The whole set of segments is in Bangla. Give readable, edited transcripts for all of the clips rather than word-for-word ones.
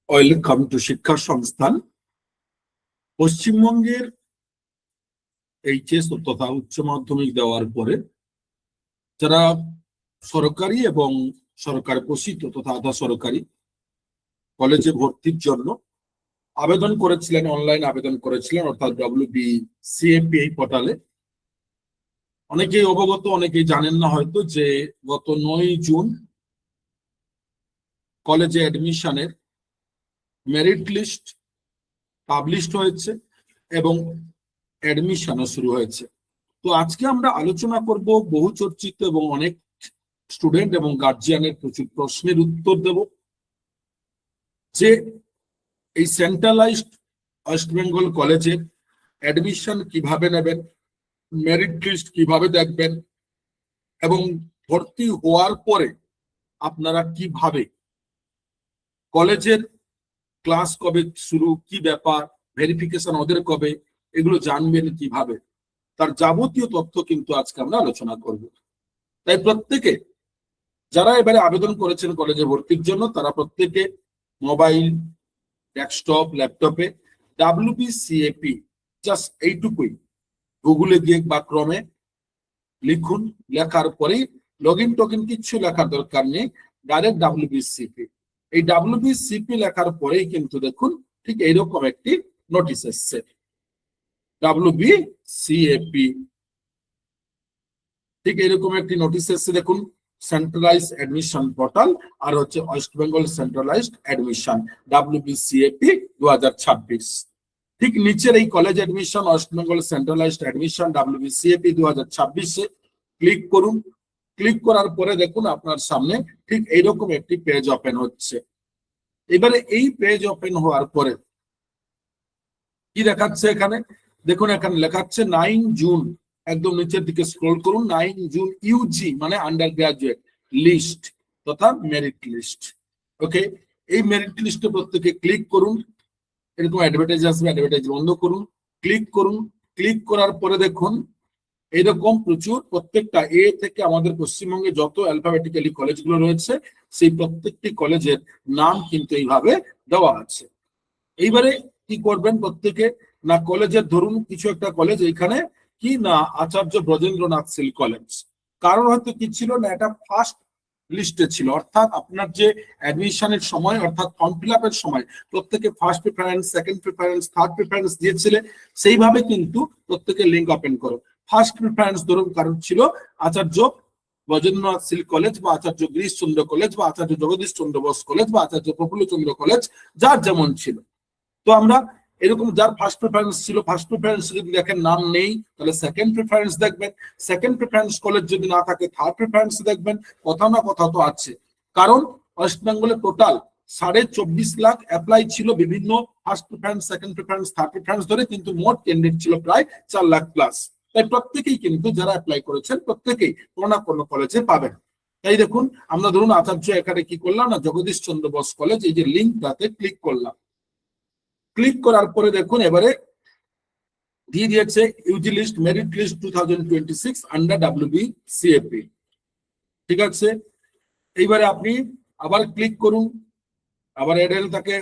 ওয়েলকাম টু শিক্ষা সংস্থান। পশ্চিমবঙ্গের এইচএস তথা উচ্চ মাধ্যমিক দেওয়ার পরে যারা সরকারি এবং সরকার পোষিত তথা আধা সরকারি কলেজে ভর্তির জন্য আবেদন করেছিলেন, অনলাইন আবেদন করেছিলেন, অর্থাৎ WBCAP এই পোর্টালে। অনেকেই অবগত, অনেকেই জানেন না হয়তো যে গত 9 জুন কলেজে অ্যাডমিশনের মেরিট লিস্ট পাবলিশড হয়েছে এবং অ্যাডমিশনও শুরু হয়েছে। তো আজকে আমরা আলোচনা করব বহু চর্চিত এবং অনেক স্টুডেন্ট এবং গার্জিয়ানের প্রচুর প্রশ্নের উত্তর দেব যে এই সেন্ট্রালাইজড ওয়েস্ট বেঙ্গল কলেজের অ্যাডমিশন কিভাবে নেবেন, মেরিট লিস্ট কিভাবে দেখবেন এবং ভর্তি হওয়ার পরে আপনারা কিভাবে কলেজের ক্লাস কবে শুরু, কি ব্যাপার, ভেরিফিকেশন ওদের কবে, এগুলো জানবেন কিভাবে, তার যাবতীয় তথ্য কিন্তু আজকে আমরা আলোচনা করব। তাই প্রত্যেকে যারা এবারে আবেদন করেছেন কলেজে ভর্তির জন্য তারা প্রত্যেকে মোবাইল, ডেস্কটপ, ল্যাপটপে WBCAP জাস্ট এইটুকুই গুগলে গিয়ে বা ক্রমে লিখুন। লেখার পরেই লগ ইন টোকেন কিচ্ছু লেখার দরকার নেই, ডাইরেক্ট WBCAP। এই WBCAP লেখার পরেই কিন্তু দেখুন ঠিক এইরকম একটি নোটিশ এসছে, WBCAP ঠিক এরকম একটি নোটিশ এসছে। দেখুন, সেন্ট্রালাইজড অ্যাডমিশন পোর্টাল আর হচ্ছে West Bengal centralised admission WBCAP 2026। ঠিক নিচের এই college admission West Bengal centralised admission WBCAP 2026-এ ক্লিক করুন। ক্লিক করার পরে দেখুন আপনার সামনে ঠিক এইরকম একটি পেজ ওপেন হচ্ছে। এবারে এই পেজ ওপেন হওয়ার পরে কি দেখাচ্ছে এখানে দেখুন, এখানে লেখাচ্ছে 9 জুন, একদম নিচের দিকে স্ক্রল করুন, 9 জুন ইউজি মানে আন্ডার গ্রাজুয়েট লিস্ট তথা মেরিট লিস্ট। ওকে, এই মেরিট লিস্টে প্রত্যেকে ক্লিক করুন। এরকম অ্যাডভার্টাইজ আসবে, অ্যাডভার্টাইজ বন্ধ করুন, ক্লিক করুন। ক্লিক করার পরে দেখুন এরকম প্রচুর প্রত্যেকটা এ থেকে আমাদের পশ্চিমবঙ্গে যত অ্যালফাবেটিক্যালি কলেজগুলো রয়েছে সেই প্রত্যেকটি কলেজের নাম কিন্তু এইভাবে দেওয়া আছে। এইবারে কি করবেন প্রত্যেকে না, কলেজের ধরুন কিছু একটা কলেজ এইখানে কি না আচার্য ব্রজেন্দ্রনাথ শীল কলেজ, কারণ হয়তো কি ছিল না এটা ফার্স্ট লিস্টে ছিল, অর্থাৎ আপনার যে অ্যাডমিশনের সময় অর্থাৎ ফর্ম ফিল আপের সময় প্রত্যেকে first preference, second preference, third preference দিয়েছিলে, সেইভাবে কিন্তু প্রত্যেকে লিঙ্ক ওপেন করো। ফার্স্ট প্রিফারেন্স ধরুন কারণ ছিল আচার্য ব্রজেন্দ্রনাথ শীল কলেজ বা আচার্য গিরিশচন্দ্র কলেজ বা আচার্য জগদীশ চন্দ্র বোস কলেজ বা আচার্য প্রফুল্লচন্দ্র কলেজ, যার যেমন ছিল। তো আমরা এরকম যার ফার্স্ট প্রেফারেন্স ছিল, ফার্স্ট প্রেফারেন্স যদি দেখেন নাম নেই তাহলে সেকেন্ড প্রেফারেন্স দেখবেন, সেকেন্ড প্রেফারেন্স কলেজ যদি না থাকে থার্ড প্রেফারেন্স দেখবেন। কোথাও না কোথাও তো আছে, কারণ ওয়েস্ট বেঙ্গলে টোটাল 24.5 লাখ অ্যাপ্লাই ছিল বিভিন্ন first preference, second preference, third preference ধরে, কিন্তু মোট ক্যান্ডিডেট ছিল প্রায় 4 লাখ প্লাস। তাই প্রত্যেকেই কিন্তু যারা অ্যাপ্লাই করেছেন প্রত্যেকেই কোনো না কোনো কলেজে পাবেন। তাই দেখুন আমরা ধরুন আচার্য এখানে কি করলাম না জগদীশ চন্দ্র বোস কলেজ, এই যে লিঙ্কটাতে ক্লিক করলাম। ক্লিক করার পরে দেখুন এবারে দিয়ে দিয়েছে UG list merit list 2026 under WBCAP। ঠিক আছে, এইবারে আপনি আবার ক্লিক করুন, আবার এডেলটাকে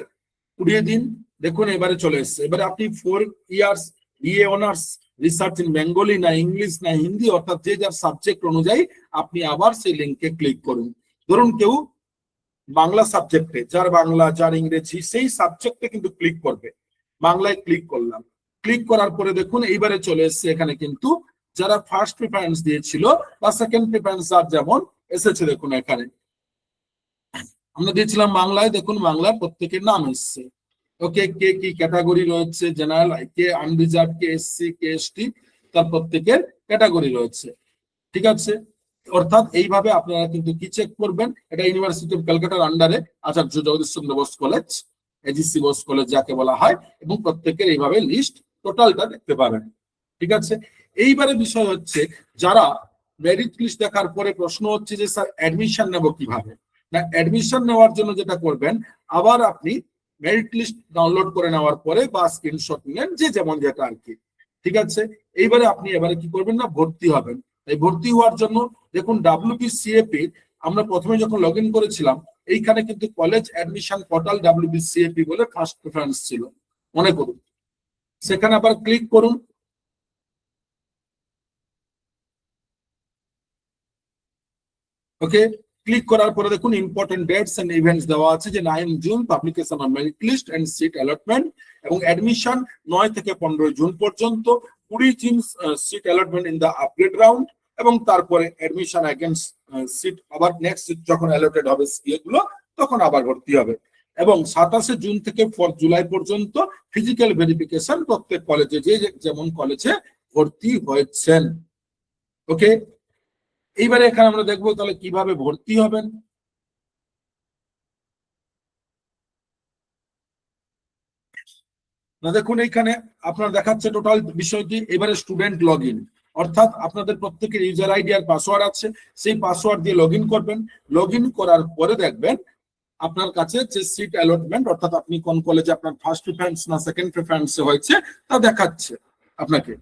উড়িয়ে দিন। দেখুন এবারে চলে এসছে। এবারে আপনি 4 years BA honours research in Bengali না ইংলিশ না হিন্দি, অর্থাৎ যে যার সাবজেক্ট অনুযায়ী আপনি আবার সেই লিঙ্কে ক্লিক করুন। ধরুন কেউ বাংলা সাবজেক্টে, যার বাংলা যার ইংরেজি সেই সাবজেক্টে কিন্তু ক্লিক করবে। বাংলায় ক্লিক করলাম, ক্লিক করার পরে দেখুন এইবারে চলে এসছে এখানে কিন্তু যারা ফার্স্ট প্রিফারেন্স দিয়েছিল বা সেকেন্ড প্রিফারেন্স যার যেমন এসেছে। দেখুন এখানে আমরা দিয়েছিলাম বাংলায়, দেখুন বাংলার প্রত্যেকের নাম এসছে। ওকে, কে কি ক্যাটাগরি রয়েছে, জেনারেল, কে আনরিজার্ভ, কে SC, কে ST, তার প্রত্যেকের ক্যাটাগরি রয়েছে। ঠিক আছে, অর্থাৎ এইভাবে আপনারা কিন্তু কি চেক করবেন, এটা ইউনিভার্সিটি অফ ক্যালকাটার আন্ডারে Acharya Jagadish Chandra Bose college, AGC Bose college যাকে বলা হয়, এবং প্রত্যেকের এইভাবে লিস্ট টোটালটা দেখতে পাবেন। ঠিক আছে, এইবারে বিষয় হচ্ছে যারা মেরিট লিস্ট দেখার পরে প্রশ্ন হচ্ছে যে স্যার অ্যাডমিশন নেব কিভাবে, না অ্যাডমিশন নেওয়ার জন্য যেটা করবেন আবার আপনি মেরিট লিস্ট ডাউনলোড করে নেওয়ার পরে বা স্ক্রিনশট নিলেন, যে যেমন যেটা আর কি। ঠিক আছে, এইবারে আপনি এবারে কি করবেন না ভর্তি হবেন। এই ভর্তি হওয়ার জন্য দেখুন WBCAP আমরা প্রথমে যখন লগ ইন করেছিলাম এইখানে কিন্তু কলেজ অ্যাডমিশন পোর্টাল WBCAP বলে ফার্স্ট প্রেফারেন্স ছিল, মনে করুন। সেখানে আবার ক্লিক করুন। ওকে, ক্লিক করার পরে দেখুন ইম্পর্টেন্ট ডেটস এন্ড ইভেন্টস দেওয়া আছে, যে 9 June publication of merit list and seat allotment, এবং অ্যাডমিশন 9 থেকে 15 জুন পর্যন্ত, 20 June seat allotment in the upgrade round, এবং তারপরে অ্যাডমিশন এগেইনস্ট সিট, আবার নেক্সট সিট যখন অ্যালটেড হবে এগুলো তখন আবার ভর্তি হবে। এবং 27 জুন থেকে 4 জুলাই পর্যন্ত ফিজিক্যাল ভেরিফিকেশন প্রত্যেক কলেজে যে যেমন কলেজে ভর্তি হয়েছেন। ওকে, এইবারে এখানে আমরা দেখবো তাহলে কিভাবে ভর্তি হবেন। না দেখুন এইখানে আপনার দেখাচ্ছে টোটাল বিষয়টি। এবারে স্টুডেন্ট লগ ইন, অর্থাৎ আপনাদের প্রত্যেকের ইউজার আইডি আর পাসওয়ার্ড আছে, সেই পাসওয়ার্ড দিয়ে লগ ইন করবেন। লগ ইন করার পরে দেখবেন আপনার কাছে যে সিট অ্যালটমেন্ট, অর্থাৎ আপনি কোন কলেজে আপনার ফার্স্ট প্রেফারেন্স না সেকেন্ড প্রেফারেন্স হয়েছে তা দেখাচ্ছে আপনাকে।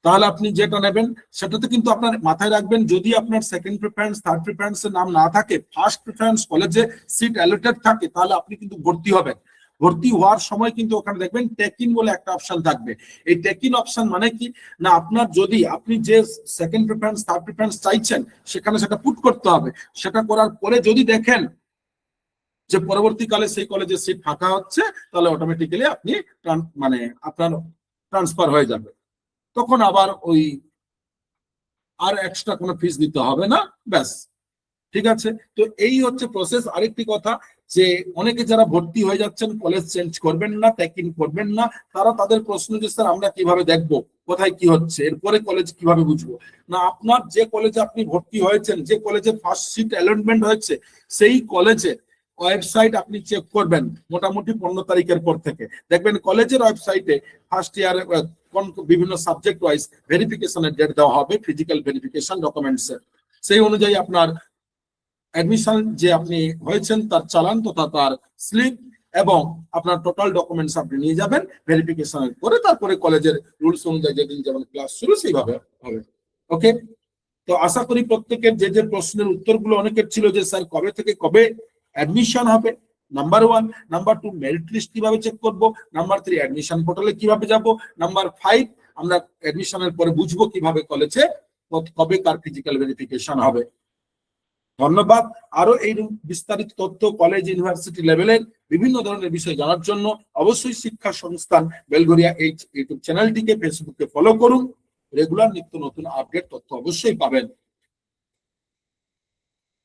তাহলে আপনি যেটা নেবেন সেটাতে কিন্তু আপনার মাথায় রাখবেন, যদি আপনার সেকেন্ড প্রেফারেন্স থার্ড প্রেফারেন্স এর নাম না থাকে, ফার্স্ট প্রেফারেন্স কলেজে সিট অ্যালটেড থাকে, তাহলে আপনি কিন্তু ভর্তি হবেন। ভর্তি হওয়ার সময় কিন্তু ওখানে দেখবেন টেকিন বলে একটা অপশন থাকবে। এই টেকিন অপশন মানে কি না, আপনার যদি আপনি যে সেকেন্ড প্রেফারেন্স থার্ড প্রেফারেন্স চাইছেন সেখানে সেটা পুট করতে হবে। সেটা করার পরে যদি দেখেন যে পরবর্তীকালে সেই কলেজে সিট ফাঁকা হচ্ছে, তাহলে অটোমেটিক্যালি আপনি মানে আপনার ট্রান্সফার হয়ে যাবে, তখন আবার ওই আর এক্সট্রা কোনো ফিস দিতে হবে না, ব্যাস। ঠিক আছে, তো এই হচ্ছে প্রসেস। আরেকটি কথা, যে অনেকে যারা ভর্তি হয়ে যাচ্ছেন কলেজ চেঞ্জ করবেন না, ট্যাকিং করবেন না, তারা তাদের প্রশ্ন যে স্যার আমরা কিভাবে দেখবো কোথায় কি হচ্ছে, এরপরে কলেজ কিভাবে বুঝবো। না, আপনার যে কলেজে আপনি ভর্তি হয়েছেন, যে কলেজে ফার্স্ট সিট অ্যালটমেন্ট হয়েছে, সেই কলেজে ওয়েবসাইট আপনি চেক করবেন মোটামুটি 15 তারিখের পর থেকে। দেখবেন কলেজের ওয়েবসাইটে ফার্স্ট ইয়ার কোন বিভিন্ন সাবজেক্ট ওয়াইজ ভেরিফিকেশনের ডেট দেওয়া হবে, ফিজিক্যাল ভেরিফিকেশন ডকুমেন্টসের। সেই অনুযায়ী আপনার অ্যাডমিশন যে আপনি হয়েছেন তার চালান তথা তার স্লিপ এবং আপনার টোটাল ডকুমেন্টস আপনি নিয়ে যাবেন ভেরিফিকেশনের পরে। তারপরে কলেজের রুলস অনুযায়ী যেদিন যেমন ক্লাস শুরু সেইভাবে হবে। ওকে, তো আশা করি প্রত্যেকের যে যে প্রশ্নের উত্তরগুলো অনেকের ছিল যে স্যার কবে থেকে কবে অ্যাডমিশন হবে, নাম্বার 1, নাম্বার 2 মেরিট লিস্ট কিভাবে চেক করব, নাম্বার 3 অ্যাডমিশন পোর্টালে কিভাবে যাব, নাম্বার 5 আমরা অ্যাডমিশনের পরে বুঝবো কিভাবে কলেজে কবে কার ফিজিক্যাল ভেরিফিকেশন হবে। ধন্যবাদ। আরো এই বিস্তারিত তথ্য কলেজ ইউনিভার্সিটি লেভেলের বিভিন্ন ধরনের বিষয় জানার জন্য অবশ্যই শিক্ষা সংস্থান বেলঘরিয়া এই ইউটিউব চ্যানেলটিকে ফেসবুকে ফলো করুন। রেগুলার নিত্য নতুন আপডেট তথ্য অবশ্যই পাবেন।